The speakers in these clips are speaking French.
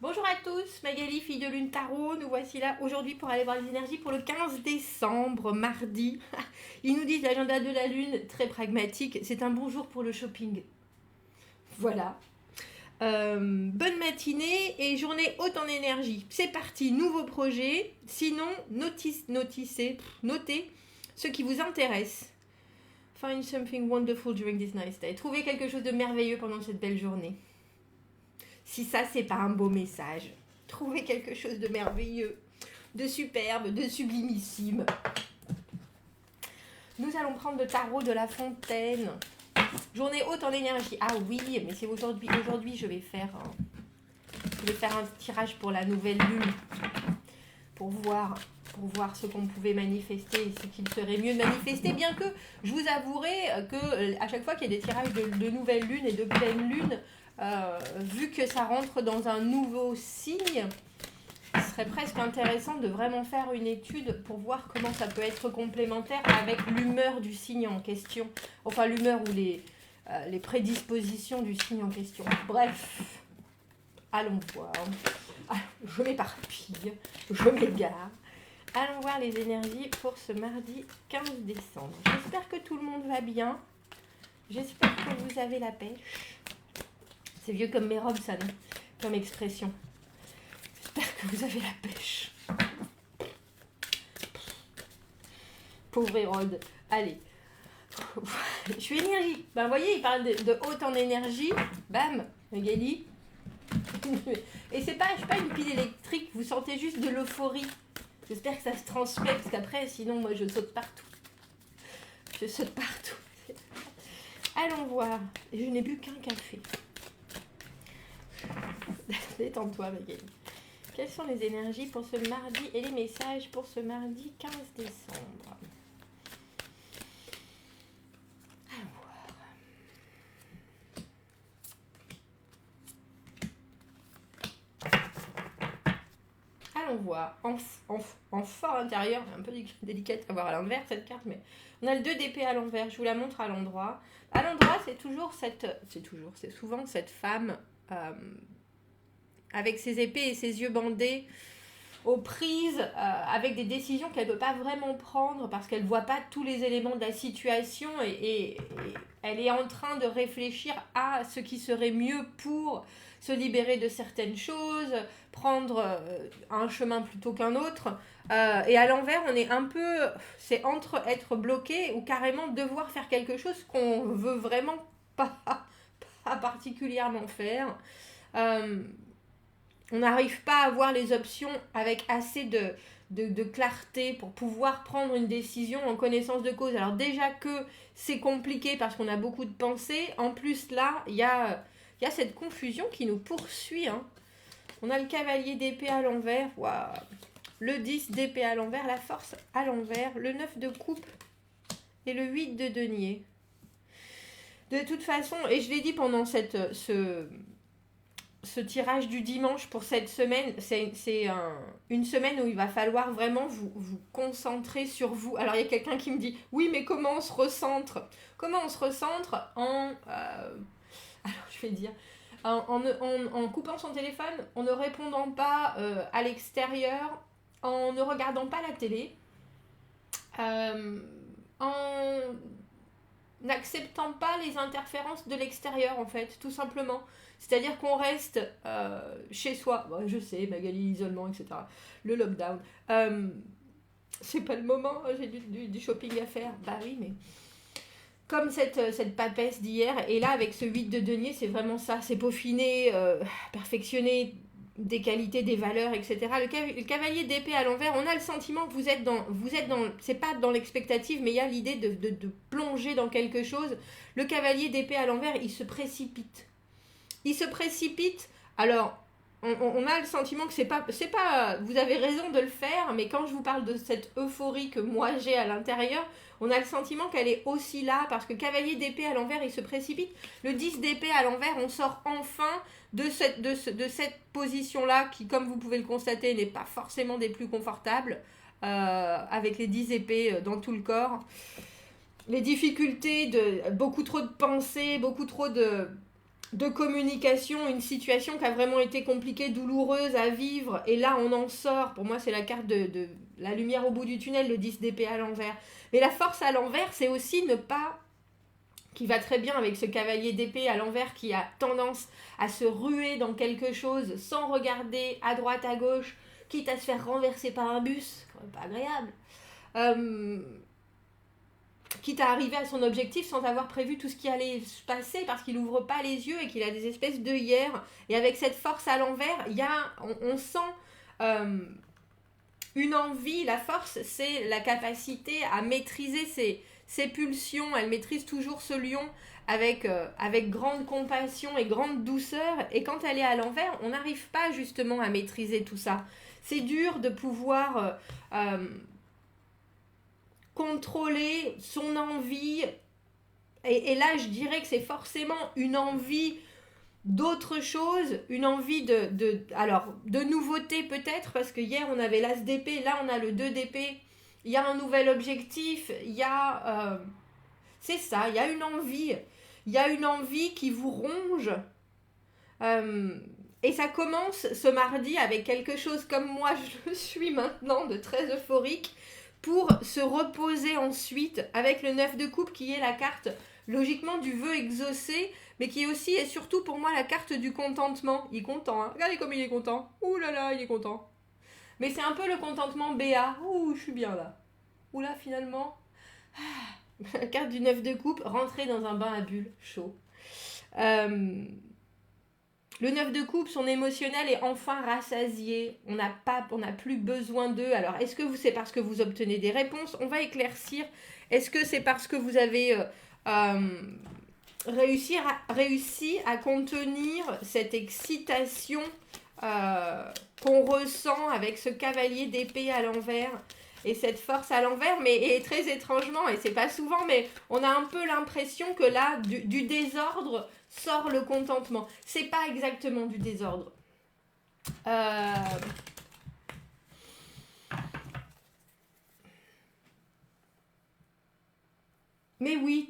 Bonjour à tous, Magali, fille de Lune Tarot. Nous voici là aujourd'hui pour aller voir les énergies pour le 15 décembre, mardi. Ils nous disent l'agenda de la Lune, très pragmatique. C'est un bon jour pour le shopping. Voilà. Bonne matinée et journée haute en énergie. C'est parti, nouveau projet. Sinon, notez ce qui vous intéresse. Find something wonderful during this nice day. Trouvez quelque chose de merveilleux pendant cette belle journée. Si ça, c'est pas un beau message. Trouvez quelque chose de merveilleux, de superbe, de sublimissime. Nous allons prendre le tarot de la fontaine. Journée haute en énergie. Ah oui, mais c'est aujourd'hui. Aujourd'hui, je vais faire un tirage pour la nouvelle lune. Pour voir ce qu'on pouvait manifester et ce qu'il serait mieux de manifester. Bien que je vous avouerai que à chaque fois qu'il y a des tirages de nouvelle lune et de pleine lune, vu que ça rentre dans un nouveau signe, ce serait presque intéressant de vraiment faire une étude pour voir comment ça peut être complémentaire avec l'humeur du signe en question. Enfin, l'humeur ou les prédispositions du signe en question. Bref, allons voir. Je m'éparpille, je m'égare. Allons voir les énergies pour ce mardi 15 décembre. J'espère que tout le monde va bien. J'espère que vous avez la pêche. C'est vieux comme mes robes, ça, non? Comme expression. J'espère que vous avez la pêche. Pauvre Hérode. Allez. Je suis énergique. Ben, vous voyez, il parle de haute en énergie. Bam, Magali. Et c'est pas une pile électrique. Vous sentez juste de l'euphorie. J'espère que ça se transmet, parce qu'après, sinon, moi, je saute partout. Je saute partout. Allons voir. Je n'ai bu qu'un café. Détends-toi, Magali. Quelles sont les énergies pour ce mardi et les messages pour ce mardi 15 décembre? Allons voir. Allons voir. En fort intérieur, un peu délicate à voir à l'envers cette carte, mais on a le 2 d'épée à l'envers. Je vous la montre à l'endroit. À l'endroit, c'est souvent cette femme avec ses épées et ses yeux bandés, aux prises, avec des décisions qu'elle ne peut pas vraiment prendre parce qu'elle ne voit pas tous les éléments de la situation et elle est en train de réfléchir à ce qui serait mieux pour se libérer de certaines choses, prendre un chemin plutôt qu'un autre. Et à l'envers, on est un peu... C'est entre être bloqué ou carrément devoir faire quelque chose qu'on veut vraiment pas particulièrement faire. On n'arrive pas à voir les options avec assez de clarté pour pouvoir prendre une décision en connaissance de cause. Alors déjà que c'est compliqué parce qu'on a beaucoup de pensées, en plus là, il y a cette confusion qui nous poursuit. Hein. On a le cavalier d'épée à l'envers, waouh. Le 10 d'épée à l'envers, la force à l'envers, le 9 de coupe et le 8 de denier. De toute façon, et je l'ai dit pendant ce tirage du dimanche pour cette semaine, c'est une semaine où il va falloir vraiment vous concentrer sur vous. Alors, il y a quelqu'un qui me dit, oui, mais comment on se recentre? Comment on se recentre alors, je vais dire, en coupant son téléphone, en ne répondant pas à l'extérieur, en ne regardant pas la télé, en n'acceptant pas les interférences de l'extérieur, en fait, tout simplement. C'est-à-dire qu'on reste chez soi. Bon, je sais, Magali, l'isolement, etc. Le lockdown. C'est pas le moment, j'ai du shopping à faire. Bah oui, mais... Comme cette papesse d'hier, et là, avec ce 8 de denier, c'est vraiment ça. C'est peaufiner, perfectionner des qualités, des valeurs, etc. Le cavalier d'épée à l'envers, on a le sentiment que vous êtes dans c'est pas dans l'expectative, mais il y a l'idée de plonger dans quelque chose. Le cavalier d'épée à l'envers, il se précipite. Alors, on a le sentiment que c'est pas, vous avez raison de le faire, mais quand je vous parle de cette euphorie que moi j'ai à l'intérieur, on a le sentiment qu'elle est aussi là, parce que cavalier d'épée à l'envers, il se précipite. Le 10 d'épée à l'envers, on sort enfin de cette position-là, qui, comme vous pouvez le constater, n'est pas forcément des plus confortables, avec les 10 épées dans tout le corps. Les difficultés, beaucoup trop de pensées, beaucoup trop de de communication, une situation qui a vraiment été compliquée, douloureuse à vivre, et là on en sort. Pour moi c'est la carte de la lumière au bout du tunnel, le 10 d'épée à l'envers. Mais la force à l'envers, c'est aussi ne pas, qui va très bien avec ce cavalier d'épée à l'envers qui a tendance à se ruer dans quelque chose sans regarder à droite, à gauche, quitte à se faire renverser par un bus, quand même pas agréable. Quitte à arriver à son objectif sans avoir prévu tout ce qui allait se passer parce qu'il n'ouvre pas les yeux et qu'il a des espèces d'œillères. Et avec cette force à l'envers, on sent une envie. La force, c'est la capacité à maîtriser ses pulsions. Elle maîtrise toujours ce lion avec grande compassion et grande douceur. Et quand elle est à l'envers, on n'arrive pas justement à maîtriser tout ça. C'est dur de pouvoir contrôler son envie. Et là, je dirais que c'est forcément une envie d'autre chose, une envie de nouveauté peut-être, parce que hier on avait l'as d'épée, là on a le 2 d'épée, il y a un nouvel objectif, il y a c'est ça, il y a une envie qui vous ronge, et ça commence ce mardi avec quelque chose comme moi je le suis maintenant, de très euphorique, pour se reposer ensuite avec le 9 de coupe qui est la carte logiquement du vœu exaucé, mais qui est aussi et surtout pour moi la carte du contentement. Il est content, hein. Regardez comme il est content. Ouh là là, il est content. Mais c'est un peu le contentement BA. Ouh, je suis bien là. Ouh là, finalement. La carte du 9 de coupe, rentrer dans un bain à bulles chaud. Le 9 de coupe, son émotionnel est enfin rassasié. On n'a plus besoin d'eux. Alors, est-ce que c'est parce que vous obtenez des réponses? On va éclairsir. Est-ce que c'est parce que vous avez réussi à contenir cette excitation qu'on ressent avec ce cavalier d'épée à l'envers et cette force à l'envers, mais très étrangement, et c'est pas souvent, mais on a un peu l'impression que là, du désordre sort le contentement. C'est pas exactement du désordre. Mais oui,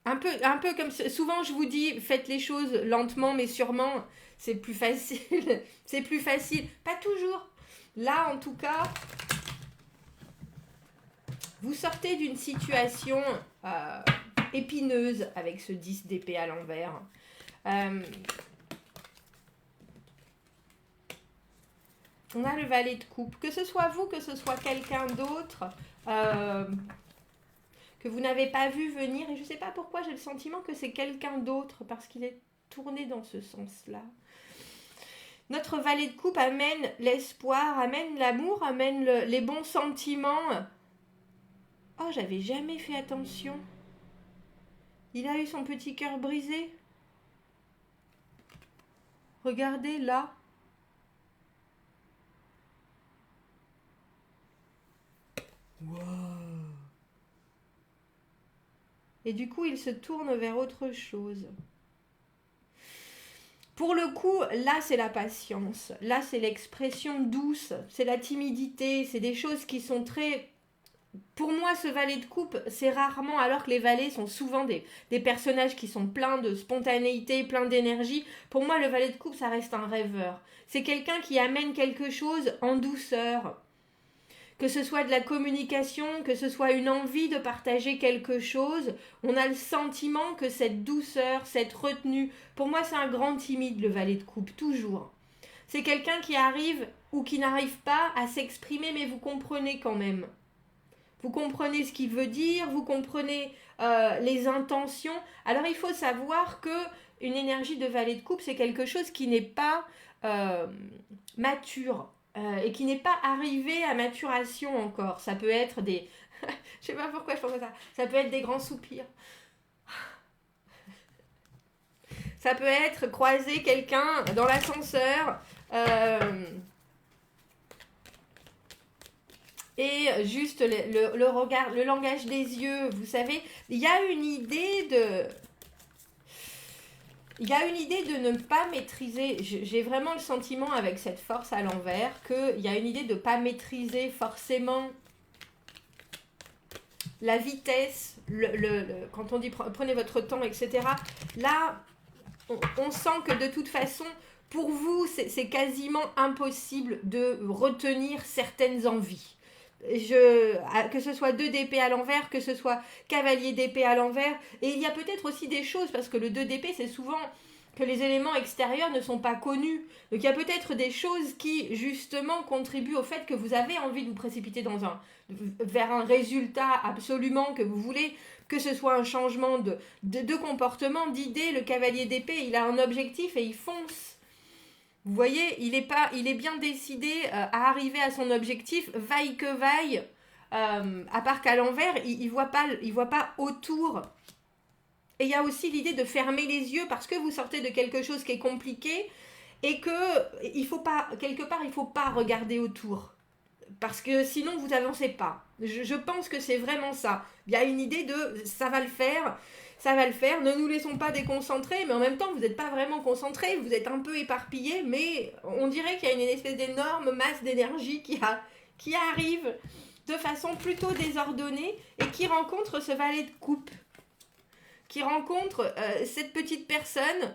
un peu comme souvent je vous dis, faites les choses lentement mais sûrement, c'est plus facile. C'est plus facile. Pas toujours. Là, en tout cas, vous sortez d'une situation épineuse avec ce 10 d'épée à l'envers. On a le valet de coupe. Que ce soit vous, que ce soit quelqu'un d'autre, que vous n'avez pas vu venir, et je ne sais pas pourquoi j'ai le sentiment que c'est quelqu'un d'autre, parce qu'il est tourné dans ce sens-là. Notre valet de coupe amène l'espoir, amène l'amour, amène les bons sentiments. Oh, j'avais jamais fait attention. Il a eu son petit cœur brisé. Regardez là. Wow. Et du coup, il se tourne vers autre chose. Pour le coup, là, c'est la patience. Là, c'est l'expression douce. C'est la timidité. C'est des choses qui sont très... Pour moi, ce valet de coupe, c'est rarement, alors que les valets sont souvent des personnages qui sont pleins de spontanéité, pleins d'énergie. Pour moi, le valet de coupe, ça reste un rêveur. C'est quelqu'un qui amène quelque chose en douceur. Que ce soit de la communication, que ce soit une envie de partager quelque chose, on a le sentiment que cette douceur, cette retenue, pour moi c'est un grand timide le valet de coupe, toujours. C'est quelqu'un qui arrive ou qui n'arrive pas à s'exprimer, mais vous comprenez quand même. Vous comprenez ce qu'il veut dire, vous comprenez les intentions. Alors il faut savoir que une énergie de valet de coupe, c'est quelque chose qui n'est pas mature. Et qui n'est pas arrivé à maturation encore. Ça peut être des... je sais pas pourquoi je pense à ça. Ça peut être des grands soupirs. Ça peut être croiser quelqu'un dans l'ascenseur et juste le regard, le langage des yeux. Vous savez, il y a une idée de... Il y a une idée de ne pas maîtriser, j'ai vraiment le sentiment avec cette force à l'envers, qu'il y a une idée de ne pas maîtriser forcément la vitesse, quand on dit prenez votre temps, etc. Là, on sent que de toute façon, pour vous, c'est quasiment impossible de retenir certaines envies. Que ce soit 2 d'épée à l'envers, que ce soit cavalier d'épée à l'envers. Et il y a peut-être aussi des choses, parce que le 2 d'épée, c'est souvent que les éléments extérieurs ne sont pas connus. Donc il y a peut-être des choses qui, justement, contribuent au fait que vous avez envie de vous précipiter vers un résultat absolument que vous voulez, que ce soit un changement de comportement, d'idée. Le cavalier d'épée, il a un objectif et il fonce. Vous voyez, il est bien décidé à arriver à son objectif, vaille que vaille. À part qu'à l'envers, il voit pas autour. Et il y a aussi l'idée de fermer les yeux parce que vous sortez de quelque chose qui est compliqué et que il faut pas regarder autour. Parce que sinon, vous avancez pas. Je pense que c'est vraiment ça. Il y a une idée de ça va le faire, ne nous laissons pas déconcentrer, mais en même temps, vous n'êtes pas vraiment concentré, vous êtes un peu éparpillé, mais on dirait qu'il y a une espèce d'énorme masse d'énergie qui arrive de façon plutôt désordonnée et qui rencontre ce valet de coupe, qui rencontre cette petite personne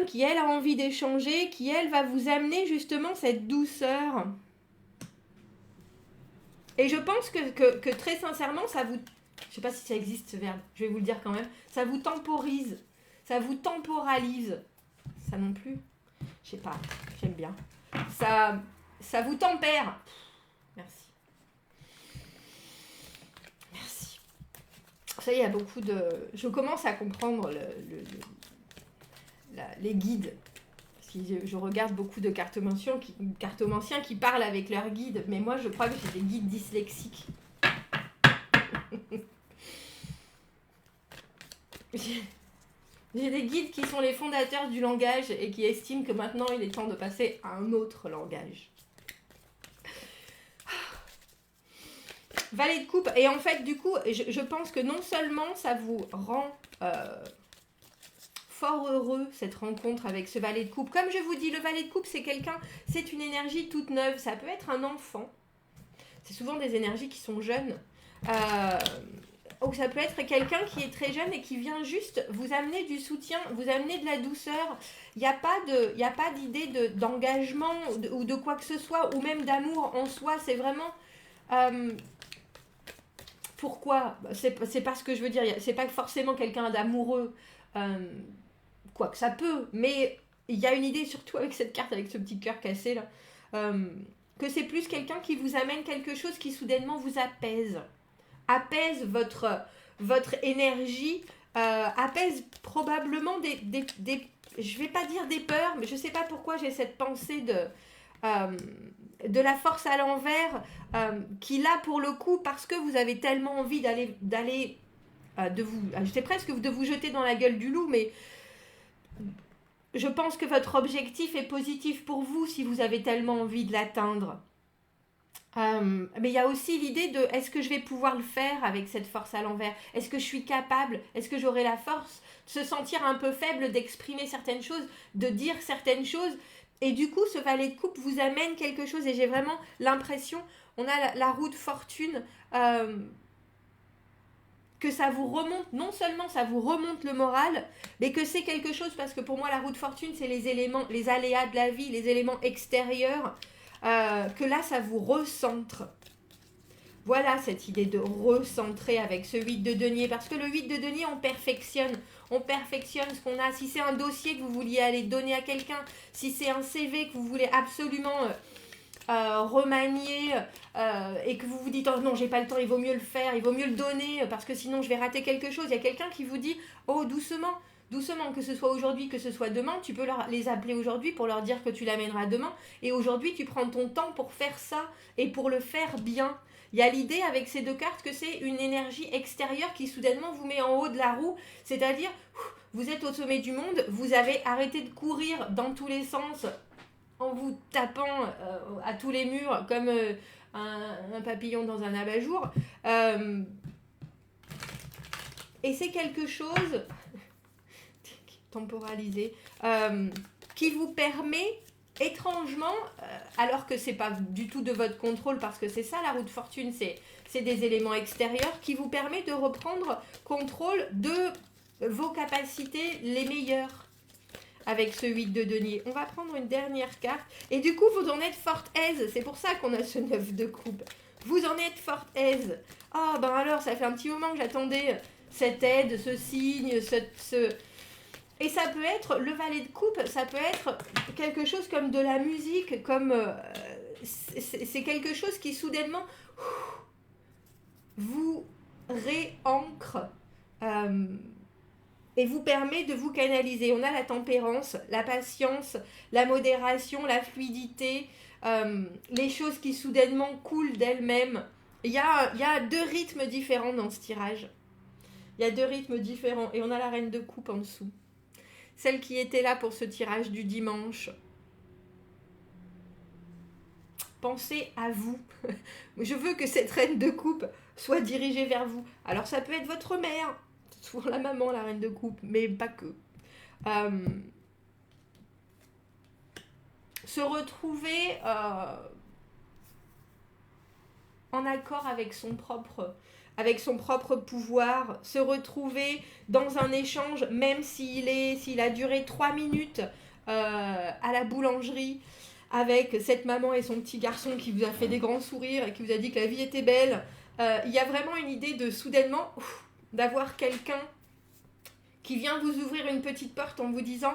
qui, elle, a envie d'échanger, qui, elle, va vous amener justement cette douceur. Et je pense que très sincèrement, ça vous... Je sais pas si ça existe ce verbe, je vais vous le dire quand même. Ça vous temporise, ça vous temporalise. Ça non plus. Je sais pas, j'aime bien. Ça vous tempère. Merci. Merci. Ça y est, il y a beaucoup de... Je commence à comprendre les guides. Je regarde beaucoup de cartomanciens qui parlent avec leurs guides, mais moi je crois que j'ai des guides dyslexiques. J'ai des guides qui sont les fondateurs du langage et qui estiment que maintenant il est temps de passer à un autre langage. Valet de coupe, et en fait du coup je pense que non seulement ça vous rend fort heureux cette rencontre avec ce valet de coupe. Comme je vous dis, le valet de coupe c'est une énergie toute neuve, ça peut être un enfant, c'est souvent des énergies qui sont jeunes, ou ça peut être quelqu'un qui est très jeune et qui vient juste vous amener du soutien, vous amener de la douceur. Il n'y a pas d'idée d'engagement ou de quoi que ce soit, ou même d'amour en soi, c'est vraiment... pourquoi ? C'est pas ce que je veux dire, c'est pas forcément quelqu'un d'amoureux, quoique ça peut, mais il y a une idée, surtout avec cette carte, avec ce petit cœur cassé là, que c'est plus quelqu'un qui vous amène quelque chose qui soudainement vous apaise votre énergie, apaise probablement des je vais pas dire des peurs, mais je sais pas pourquoi j'ai cette pensée de la force à l'envers, qui là pour le coup, parce que vous avez tellement envie d'aller je sais presque de vous jeter dans la gueule du loup, mais je pense que votre objectif est positif pour vous si vous avez tellement envie de l'atteindre. Mais il y a aussi l'idée de est-ce que je vais pouvoir le faire avec cette force à l'envers ? Est-ce que je suis capable ? Est-ce que j'aurai la force de se sentir un peu faible, d'exprimer certaines choses, de dire certaines choses ? Et du coup, ce valet de coupe vous amène quelque chose, et j'ai vraiment l'impression, on a la roue de fortune, que ça vous remonte, non seulement ça vous remonte le moral, mais que c'est quelque chose, parce que pour moi la roue de fortune c'est les éléments, les aléas de la vie, les éléments extérieurs, que là ça vous recentre. Voilà cette idée de recentrer avec ce 8 de denier, parce que le 8 de denier on perfectionne ce qu'on a. Si c'est un dossier que vous vouliez aller donner à quelqu'un, si c'est un CV que vous voulez absolument remanier, et que vous vous dites oh non j'ai pas le temps, il vaut mieux le faire, il vaut mieux le donner parce que sinon je vais rater quelque chose, il y a quelqu'un qui vous dit oh doucement, que ce soit aujourd'hui, que ce soit demain, tu peux les appeler aujourd'hui pour leur dire que tu l'amèneras demain, et aujourd'hui tu prends ton temps pour faire ça et pour le faire bien. Il y a l'idée avec ces deux cartes que c'est une énergie extérieure qui soudainement vous met en haut de la roue, c'est-à-dire vous êtes au sommet du monde, vous avez arrêté de courir dans tous les sens en vous tapant à tous les murs comme un papillon dans un abat-jour. Et c'est quelque chose temporalisé qui vous permet étrangement, alors que c'est pas du tout de votre contrôle, parce que c'est ça la roue de fortune, c'est des éléments extérieurs qui vous permettent de reprendre contrôle de vos capacités les meilleures avec ce 8 de denier. On va prendre une dernière carte et du coup vous en êtes fort aise, c'est pour ça qu'on a ce 9 de coupe. Vous en êtes fort aise. Ah ben alors ça fait un petit moment que j'attendais cette aide, ce signe, ce... Et ça peut être, le valet de coupe, ça peut être quelque chose comme de la musique, comme... c'est quelque chose qui soudainement vous réancre et vous permet de vous canaliser. On a la tempérance, la patience, la modération, la fluidité, les choses qui soudainement coulent d'elles-mêmes. Il y a 2 rythmes différents dans ce tirage. Il y a 2 rythmes différents. Et on a la reine de coupe en dessous. Celle qui était là pour ce tirage du dimanche. Pensez à vous. Je veux que cette reine de coupe soit dirigée vers vous. Alors ça peut être votre mère, c'est souvent la maman, la reine de coupe, mais pas que. Se retrouver en accord avec son propre pouvoir, se retrouver dans un échange, même s'il a duré 3 minutes à la boulangerie, avec cette maman et son petit garçon qui vous a fait des grands sourires et qui vous a dit que la vie était belle. Il y a vraiment une idée de soudainement d'avoir quelqu'un qui vient vous ouvrir une petite porte en vous disant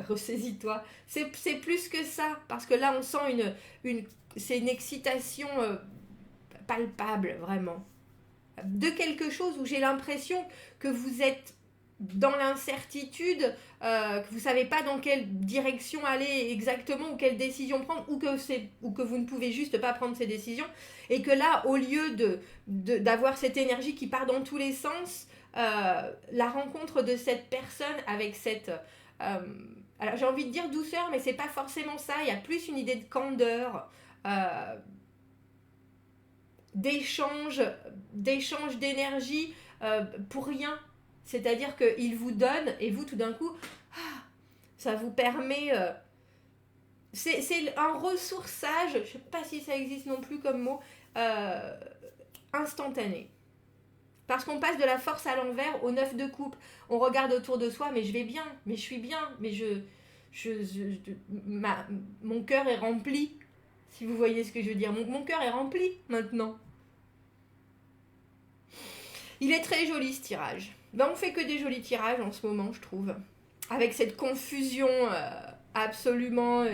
ressaisis-toi. C'est plus que ça, parce que là on sent c'est une excitation palpable, vraiment. De quelque chose où j'ai l'impression que vous êtes dans l'incertitude, que vous ne savez pas dans quelle direction aller exactement ou quelle décision prendre, ou que vous ne pouvez juste pas prendre ces décisions, et que là, au lieu d'avoir cette énergie qui part dans tous les sens, la rencontre de cette personne avec cette... alors j'ai envie de dire douceur, mais c'est pas forcément ça, il y a plus une idée de candeur, d'échange d'énergie pour rien. C'est-à-dire qu'il vous donne et vous, tout d'un coup, ça vous permet... c'est un ressourçage, je ne sais pas si ça existe non plus comme mot, instantané. Parce qu'on passe de la force à l'envers au 9 de coupe. On regarde autour de soi, mais je vais bien, mais je suis bien, mais mon cœur est rempli, si vous voyez ce que je veux dire. Mon cœur est rempli maintenant. Il est très joli ce tirage. Ben, on fait que des jolis tirages en ce moment, je trouve. Avec cette confusion absolument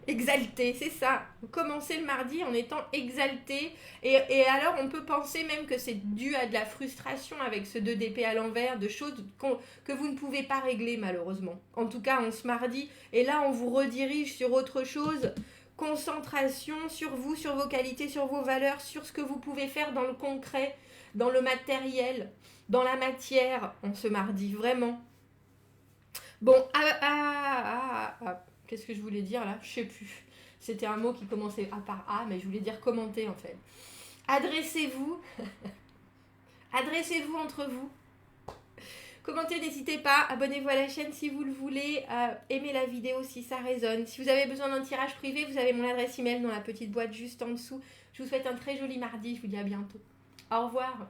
exaltée, c'est ça. Vous commencez le mardi en étant exalté. Et alors, on peut penser même que c'est dû à de la frustration avec ce 2 d'épée à l'envers, de choses que vous ne pouvez pas régler malheureusement. En tout cas, en ce mardi. Et là, on vous redirige sur autre chose. Concentration sur vous, sur vos qualités, sur vos valeurs, sur ce que vous pouvez faire dans le concret, dans le matériel, dans la matière, en ce mardi, vraiment. Bon, qu'est-ce que je voulais dire là? Je sais plus. C'était un mot qui commençait par A, mais je voulais dire commenter en fait. Adressez-vous. Adressez-vous entre vous. Commentez, n'hésitez pas. Abonnez-vous à la chaîne si vous le voulez. Aimez la vidéo si ça résonne. Si vous avez besoin d'un tirage privé, vous avez mon adresse email dans la petite boîte juste en dessous. Je vous souhaite un très joli mardi. Je vous dis à bientôt. Au revoir.